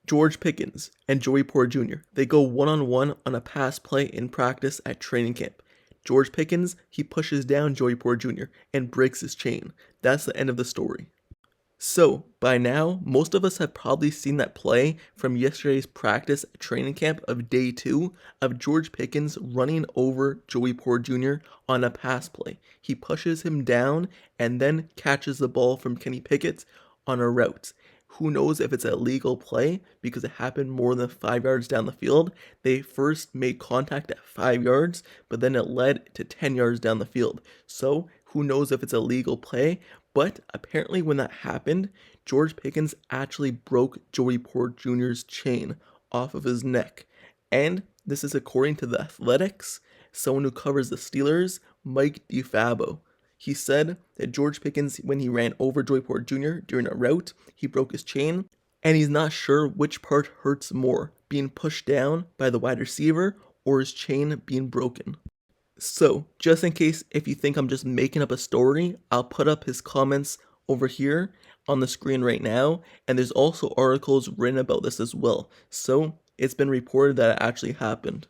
George Pickens and Joey Porter Jr. They go one-on-one on a pass play in practice at training camp. George Pickens, he pushes down Joey Porter Jr. and breaks his chain. That's the end of the story. So, by now, most of us have probably seen that play from yesterday's practice at training camp of day 2 of George Pickens running over Joey Porter Jr. on a pass play. He pushes him down and then catches the ball from Kenny Pickett on a route. Who knows if it's a legal play because it happened more than 5 yards down the field. They first made contact at 5 yards, but then it led to 10 yards down the field. So, who knows if it's a legal play? But apparently when that happened, George Pickens actually broke Joey Porter Jr.'s chain off of his neck. And this is according to The Athletics, someone who covers the Steelers, Mike DeFabo. He said that George Pickens, when he ran over Joey Porter Jr. during a route, he broke his chain, and he's not sure which part hurts more, being pushed down by the wide receiver or his chain being broken. So, just in case if you think I'm just making up a story, I'll put up his comments over here on the screen right now, and there's also articles written about this as well. So, it's been reported that it actually happened.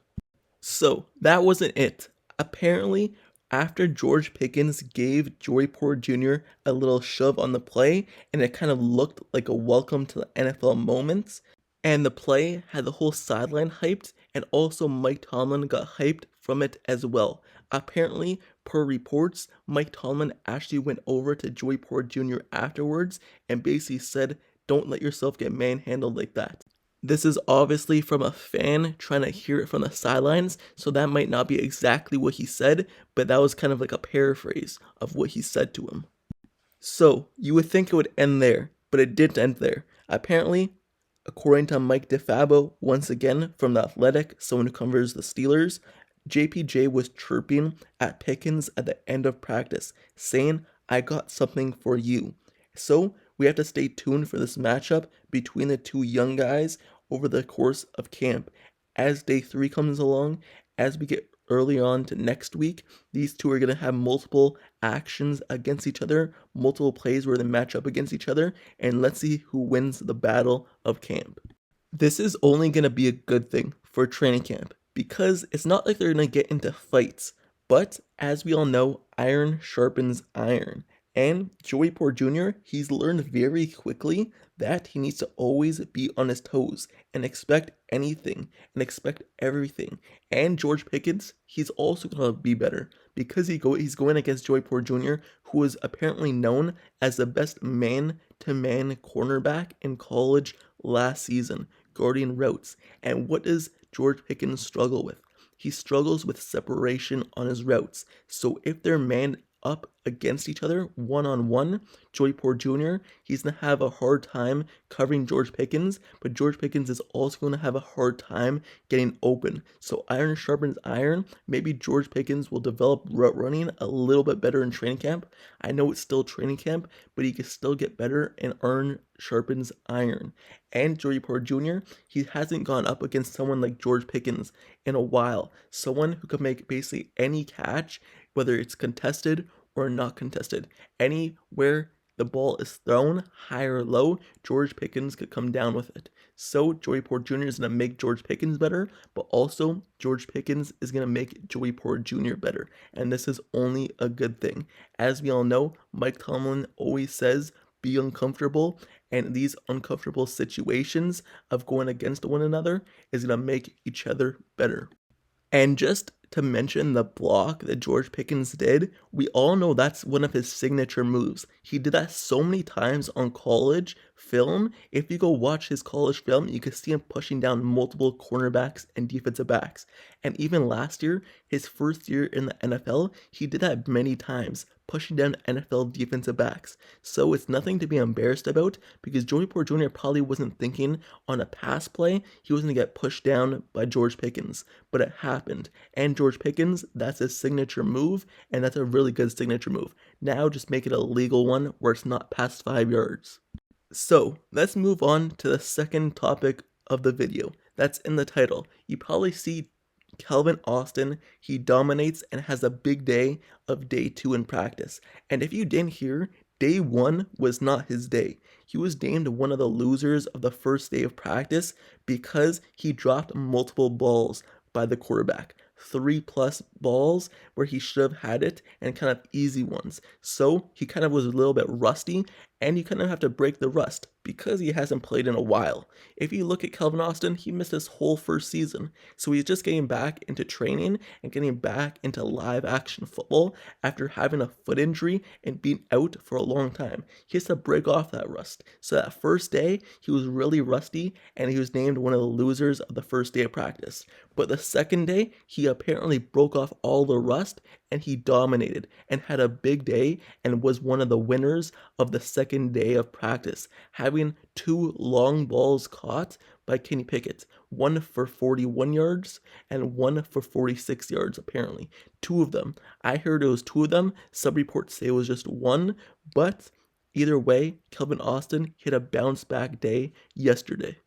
So, that wasn't it. Apparently, after George Pickens gave Joey Porter Jr. a little shove on the play, and it kind of looked like a welcome to the NFL moment, and the play had the whole sideline hyped, and also Mike Tomlin got hyped from it as well. Apparently, per reports, Mike Tomlin actually went over to Joey Porter Jr. afterwards and basically said, "Don't let yourself get manhandled like that." This is obviously from a fan trying to hear it from the sidelines, so that might not be exactly what he said, but that was kind of like a paraphrase of what he said to him. So, you would think it would end there, but it didn't end there. Apparently, according to Mike DeFabo, once again from The Athletic, someone who covers the Steelers, JPJ was chirping at Pickens at the end of practice, saying, "I got something for you." So, we have to stay tuned for this matchup between the two young guys over the course of camp. As day 3 comes along, as we get early on to next week, these two are going to have multiple actions against each other, multiple plays where they match up against each other, and let's see who wins the battle of camp. This is only going to be a good thing for training camp because it's not like they're going to get into fights, but as we all know, iron sharpens iron. And Joey Porter Jr., he's learned very quickly that he needs to always be on his toes and expect anything and expect everything. And George Pickens, he's also going to be better because he's going against Joey Porter Jr., who is apparently known as the best man-to-man cornerback in college last season, guarding routes. And what does George Pickens struggle with? He struggles with separation on his routes. So if they're manned up against each other one-on-one, Joey Porter Jr., he's going to have a hard time covering George Pickens, but George Pickens is also going to have a hard time getting open. So iron sharpens iron. Maybe George Pickens will develop route running a little bit better in training camp. I know it's still training camp, but he can still get better, and iron sharpens iron. And Joey Porter Jr., he hasn't gone up against someone like George Pickens in a while. Someone who can make basically any catch, whether it's contested or not contested. Anywhere the ball is thrown, high or low, George Pickens could come down with it. So Joey Porter Jr. is going to make George Pickens better, but also George Pickens is going to make Joey Porter Jr. better. And this is only a good thing. As we all know, Mike Tomlin always says, be uncomfortable, and these uncomfortable situations of going against one another is going to make each other better. And just to mention the block that George Pickens did, we all know that's one of his signature moves. He did that so many times on college film. If you go watch his college film, you can see him pushing down multiple cornerbacks and defensive backs. And even last year, his first year in the NFL, he did that many times, pushing down NFL defensive backs. So it's nothing to be embarrassed about because Joey Porter Jr. probably wasn't thinking on a pass play he was going to get pushed down by George Pickens, but it happened. And George Pickens, that's his signature move, and that's a really good signature move. Now just make it a legal one where it's not past 5 yards. So let's move on to the second topic of the video. That's in the title. You probably see Calvin Austin, he dominates and has a big day of day 2 in practice. And if you didn't hear, Day 1 was not his day. He was named one of the losers of the first day of practice because he dropped multiple balls by the quarterback. 3+ balls where he should have had it, and kind of easy ones. So he kind of was a little bit rusty, and you kind of have to break the rust because he hasn't played in a while. If you look at Calvin Austin, he missed his whole first season. So he's just getting back into training and getting back into live action football after having a foot injury and being out for a long time. He has to break off that rust. So that first day, he was really rusty, and he was named one of the losers of the first day of practice. But the second day, he apparently broke off all the rust, and he dominated and had a big day and was one of the winners of the second day of practice, having 2 long balls caught by Kenny Pickett, one for 41 yards and one for 46 yards apparently. 2 of them. I heard it was 2 of them. Some reports say it was just 1, but either way, Calvin Austin hit a bounce back day yesterday.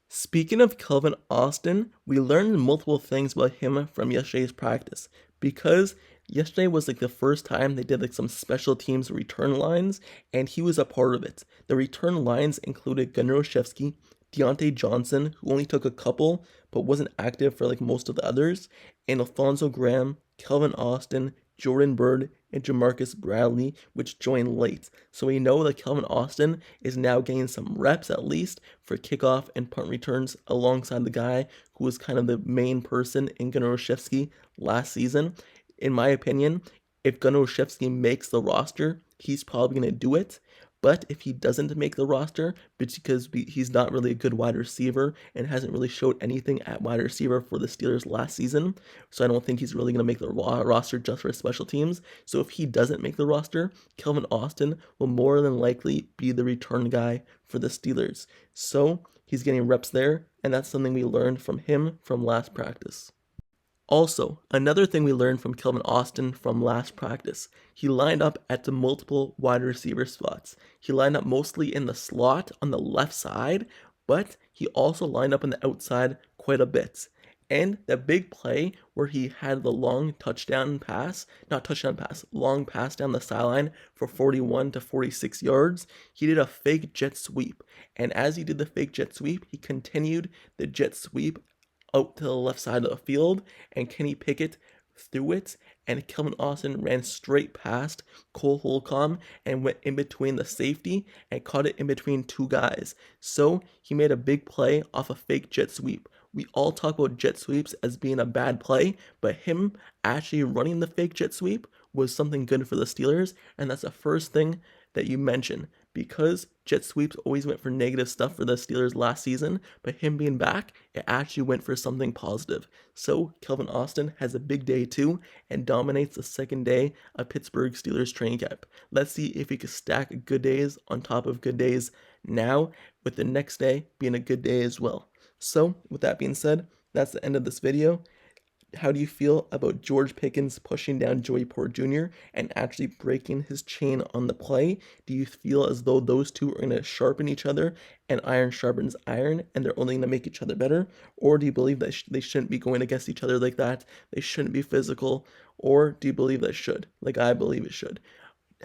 Speaking of Calvin Austin, we learned multiple things about him from yesterday's practice, because yesterday was like the first time they did like some special teams return lines, and he was a part of it. The return lines included Gunnar Olszewski, Deontay Johnson, who only took a couple but wasn't active for like most of the others, and Alfonso Graham, Calvin Austin, Jordan Byrd, and Jamarcus Bradley, which joined late. So we know that Calvin Austin is now getting some reps at least for kickoff and punt returns alongside the guy who was kind of the main person in Gunnar Olszewski last season. In my opinion, if Gunnar Olszewski makes the roster, he's probably going to do it. But if he doesn't make the roster, because he's not really a good wide receiver and hasn't really showed anything at wide receiver for the Steelers last season, so I don't think he's really going to make the roster just for special teams. So if he doesn't make the roster, Calvin Austin will more than likely be the return guy for the Steelers. So he's getting reps there, and that's something we learned from him from last practice. Also, another thing we learned from Calvin Austin from last practice, he lined up at the multiple wide receiver spots. He lined up mostly in the slot on the left side, but he also lined up on the outside quite a bit. And the big play where he had the long long pass down the sideline for 41 to 46 yards, he did a fake jet sweep. And as he did the fake jet sweep, he continued the jet sweep out to the left side of the field, and Kenny Pickett threw it, and Calvin Austin ran straight past Cole Holcomb and went in between the safety and caught it in between 2 guys. So he made a big play off a fake jet sweep. We all talk about jet sweeps as being a bad play, but him actually running the fake jet sweep was something good for the Steelers, and that's the first thing that you mention, because jet sweeps always went for negative stuff for the Steelers last season, but him being back, it actually went for something positive. So Calvin Austin has a big day too and dominates the second day of Pittsburgh Steelers training camp. Let's see if he can stack good days on top of good days now, with the next day being a good day as well. So with that being said, that's the end of this video. How do you feel about George Pickens pushing down Joey Porter Jr. and actually breaking his chain on the play? Do you feel as though those two are going to sharpen each other and iron sharpens iron and they're only going to make each other better? Or do you believe that they shouldn't be going against each other like that? They shouldn't be physical? Or do you believe that it should? Like I believe it should.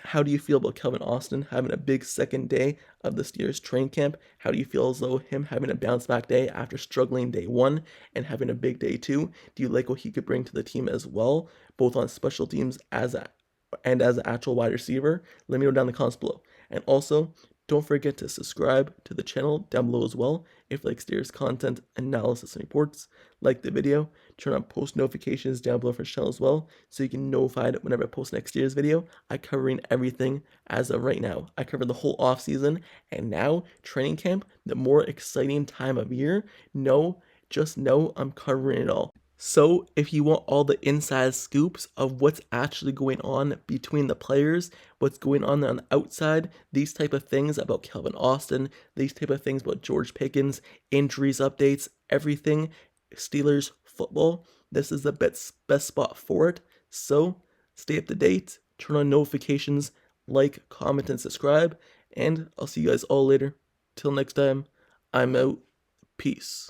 How do you feel about Calvin Austin having a big second day of the Steelers training camp? How do you feel as though him having a bounce back day after struggling day 1 and having a big day 2? Do you like what he could bring to the team as well, both on special teams as an actual wide receiver? Let me know down in the comments below. And also, don't forget to subscribe to the channel down below as well if you like Steelers content, analysis, and reports. Like the video, turn on post notifications down below for the channel as well, so you can notified whenever I post next year's video. I'm covering everything as of right now. I covered the whole off season, and now training camp, the more exciting time of year. Just know I'm covering it all. So if you want all the inside scoops of what's actually going on between the players, what's going on the outside, these type of things about Calvin Austin, these type of things about George Pickens, injuries updates, everything Steelers football, this is the best spot for it. So stay up to date, turn on notifications, like, comment, and subscribe, and I'll see you guys all later. Till next time, I'm out. Peace.